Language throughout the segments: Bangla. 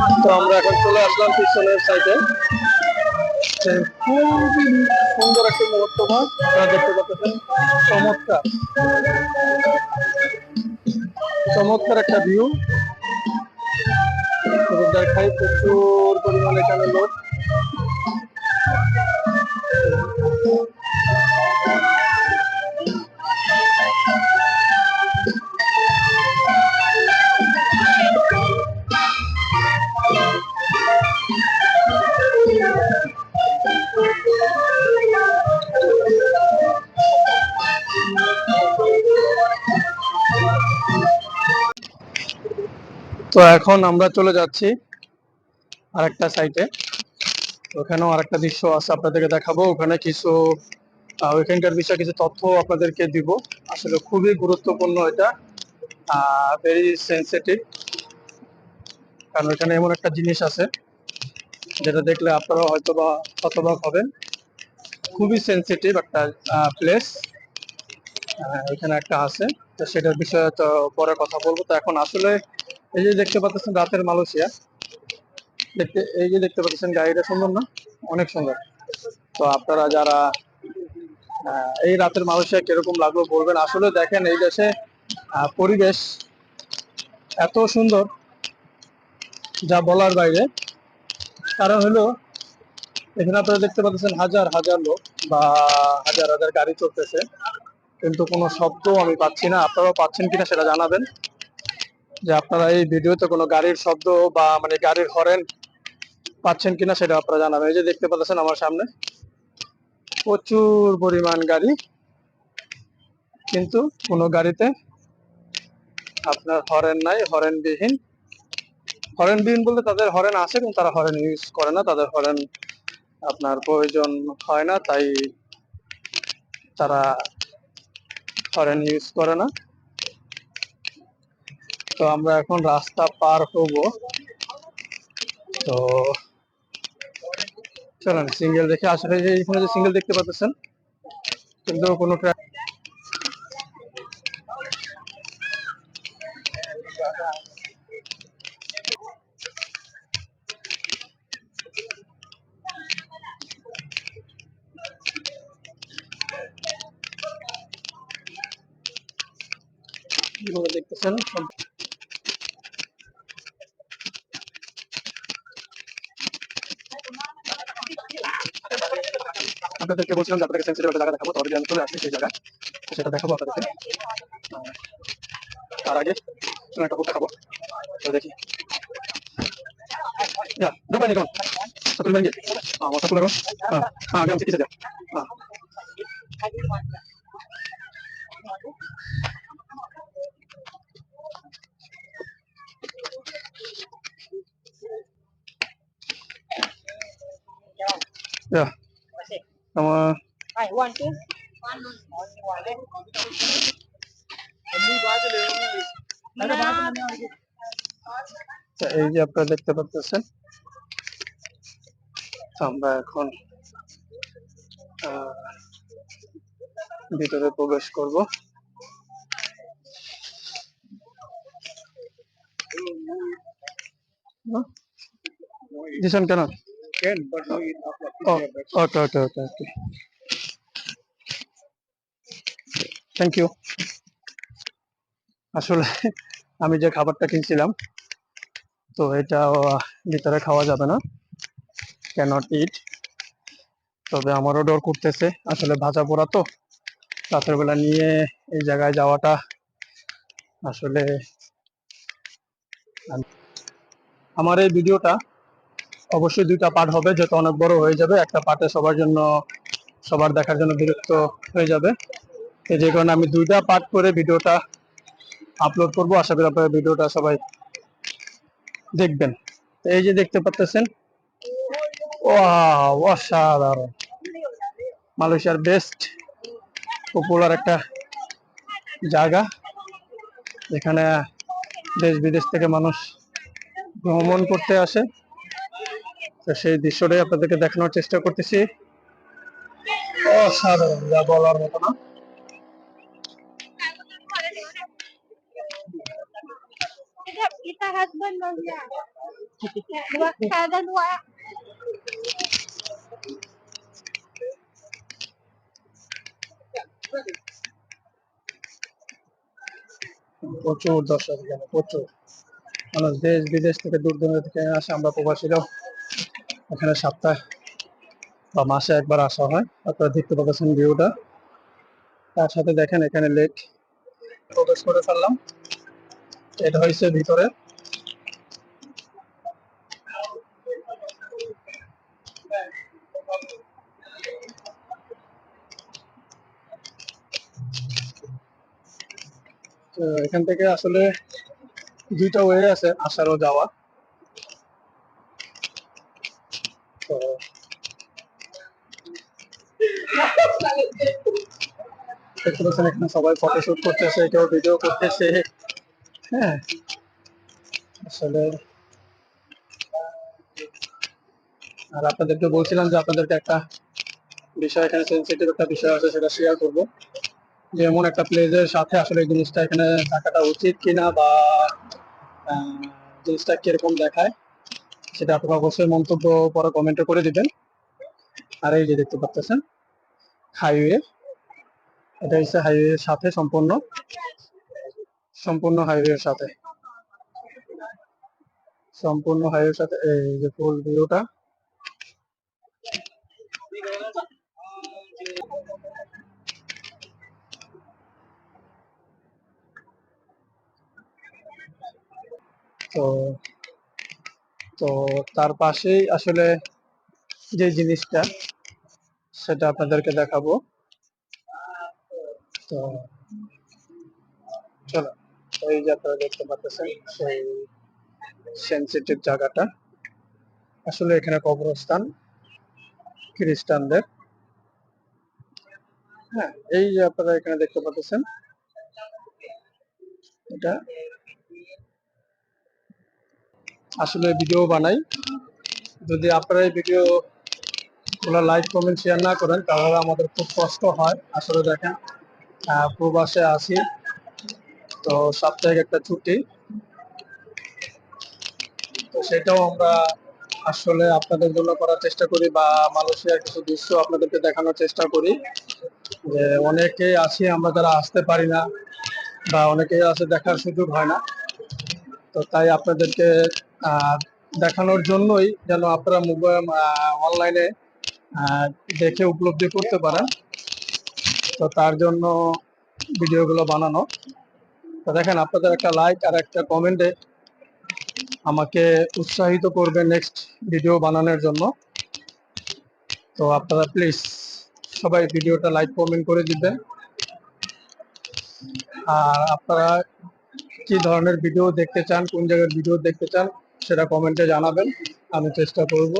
তো আমরা এখন চলে আসলাম পিছনের সাইডে। খুবই সুন্দর একটা মুহূর্ত আপনারা দেখতে পাচ্ছেন। চমৎকার চমৎকার একটা ভিউ দেখাই। প্রচুর পরিমাণে এখানে লোক। তো এখন আমরা চলে যাচ্ছি আরেকটা সাইটে। ওখানেও আরেকটা দৃশ্য আছে, আপনাদেরকে দেখাবো। ওখানে কিছু ওইখানকার বিষয়ে কিছু তথ্য আপনাদেরকে দিব। আসলে খুবই গুরুত্বপূর্ণ এটা, ভেরি সেন্সিটিভ। কারণ এখানে এমন একটা জিনিস আছে যেটা দেখলে আপনারা হয়তো বা হতবাক হবেন। খুবই সেন্সিটিভ একটা প্লেস এখানে একটা আছে। তো সেটার বিষয়ে তো পরে কথা বলবো। তো এখন আসলে এই যে দেখতে পাচ্ছেন রাতের মালয়েশিয়া, এই যে দেখতে পাচ্ছেন গাড়িটা সুন্দর না? অনেক সুন্দর। তো আপনারা যারা এই রাতের মালয়েশিয়া কিরকম লাগলো বলবেন। আসলে দেখেন এই দেশে পরিবেশ এত সুন্দর যা বলার বাইরে। কারণ হলো এখানে আপনারা দেখতে পাচ্ছেন হাজার হাজার লোক বা হাজার হাজার গাড়ি চলতেছে, কিন্তু কোনো শব্দ আমি পাচ্ছি না। আপনারাও পাচ্ছেন কিনা সেটা জানাবেন, যে আপনারা এই ভিডিওতে কোনো গাড়ির শব্দ বা মানে গাড়ির হরেন পাচ্ছেন কিনা সেটা আপনারা জানাবেন। এই যে দেখতে পাচ্ছেন আমার সামনে প্রচুর পরিমাণ গাড়ি, কিন্তু কোনো গাড়িতে আপনার হরেন নাই। হরেনবিহীন বলতে তাদের হরেন আছে কিন্তু তারা হরেন ইউজ করে না। তাদের হরেন আপনার প্রয়োজন হয় না, তাই তারা হরেন ইউজ করে না। তো আমরা এখন রাস্তা পার হব। তো চলেন সিঙ্গেল দেখে। আসলে যে এখানে যে সিঙ্গেল দেখতে পাচ্ছেন, কিন্তু কোনো দেখতেছেন আপনাদেরকে বলছিলাম যে আপনাদেরকে সেন্সিটিভ একটা জায়গা দেখাবো। তো অলরেডি আমি চলে আসছি সেই জায়গায়, সেটা দেখাবো আপনাদেরকে। তার আগে একটা বুক দেখাবো। তো দেখি ya berapa nih kawan? 1 ringgit. Mau 10 kawan? Gampang sedikit saja. Ah. Ya, sama এই যে আপনারা দেখতে পাচ্ছেন, আমরা এখন ভিতরে প্রবেশ করব। দিশন কেন? ওকে ওকে ওকে ওকে, থ্যাংক ইউ। আসলে আমি যে খাবারটা কিনছিলাম, তো এটা ভিতরে খাওয়া যাবে না, ক্যানট ইট। তবে আমারও ডর করতেছে, আসলে ভাজা পোড়া তো রাতের বেলা নিয়ে এই জায়গায় যাওয়াটা আসলে। আমার এই ভিডিওটা অবশ্যই 2টা পার্ট হবে, যেটা অনেক বড় হয়ে যাবে। একটা পার্টে সবার দেখার জন্য বিরক্ত হয়ে যাবে। যে কারণে আমি 2টা পার্ট করে ভিডিওটা আপলোড করব। আশা করি আপনারা ভিডিওটা সবাই দেখবেন। এই যে দেখতে পাচ্ছেন, ওয়াও অসাধারণ। মালয়েশিয়ার বেস্ট পপুলার একটা জায়গা, এখানে দেশ বিদেশ থেকে মানুষ ভ্রমণ করতে আসে। তো সেই দৃশ্যটাই আপনাদেরকে দেখানোর চেষ্টা করতেছি। অসাধারণ, যা বলার মতো না। প্রচুর দর্শক এখানে, প্রচুর মানুষ দেশ বিদেশ থেকে দূর দূরান্ত থেকে আসে। আমরা প্রবাসীরাও এখানে সপ্তাহে বা মাসে একবার আসা হয়। আপনারা দেখতে পাচ্ছেন ভিউটা, তার সাথে দেখেন এখানে লেক। প্রবেশ করে ফেললাম, এটা হয়েছে ভিতরে। তো এখান থেকে আসলে দুইটা ওয়ে আছে আসার ও যাওয়ার। তো দেখতে পাচ্ছেন এখানে সবাই ফটোশুট করতেছে, কেউ ভিডিও করতেছে। হ্যাঁ, আসলে আর আপনাদেরকে বলছিলাম যে আপনাদেরকে একটা বিষয়, এখানে সেন্সিটিভ একটা বিষয় আছে, সেটা শেয়ার করবো। যে এমন একটা প্লেসের সাথে আসলে এই জিনিসটা এখানে থাকাটা উচিত কিনা, বা আহ, জিনিসটা কিরকম দেখায়, সেটা আপনারা অবশ্যই মন্তব্য পরে কমেন্টে করে দিবেন। আর এই যে দেখতে পাচ্ছেন হাইওয়ে, এটা হচ্ছে হাইওয়ের সাথে, সম্পূর্ণ সম্পূর্ণ হাইওয়ের সাথে, সম্পূর্ণ হাইওয়ের সাথে এই যে ফুল ভিউটা। তো তো তার পাশেই আসলে যে জিনিসটা, সেটা আপনাদেরকে দেখাবো। তো চলো, এই যে আপনারা দেখতে পাচ্ছেন সেই সেন্সিটিভ জায়গাটা, আসলে এখানে কবরস্থান খ্রিস্টানদের। হ্যাঁ, এই যে আপনারা এখানে দেখতে পাচ্ছেন, এটা আসলে ভিডিও বানাই। যদি আপনারা এই ভিডিও গুলো লাইক কমেন্ট শেয়ার না করেন, তাহলে আমাদের খুব কষ্ট হয়। আসলে দেখেন, প্রবাসে আছি, তো সাপ্তাহিক একটা ছুটি, তো সেটাও আমরা আসলে আপনাদের জন্য করার চেষ্টা করি, বা মালয়েশিয়ার কিছু দৃশ্য আপনাদেরকে দেখানোর চেষ্টা করি। যে অনেকেই আছি আমরা যারা আসতে পারি না, বা অনেকেই আছে দেখার সুযোগ হয় না। তো তাই আপনাদেরকে আহ, দেখানোর জন্যই যেন আপনারা মোবাইল অনলাইনে দেখে উপলব্ধি করতে পারেন, তো তার জন্য ভিডিওগুলো বানানো। তো দেখেন, আপনাদের একটা লাইক আর একটা কমেন্টে আমাকে উৎসাহিত করবে নেক্সট ভিডিও বানানোর জন্য। তো আপনারা প্লিজ সবাই ভিডিওটা লাইক কমেন্ট করে দিবেন। আর আপনারা কি ধরনের ভিডিও দেখতে চান, কোন জায়গার ভিডিও দেখতে চান, সেটা কমেন্টে জানাবেন। আমি চেষ্টা করব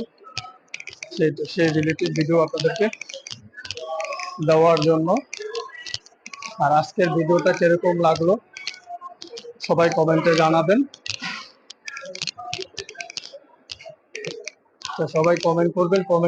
সেই রিলেটেড ভিডিও আপনাদেরকে দেওয়ার জন্য। আর আজকের ভিডিওটা কিরকম লাগলো সবাই কমেন্টে জানাবেন। তো সবাই কমেন্ট করবেন, কমেন্ট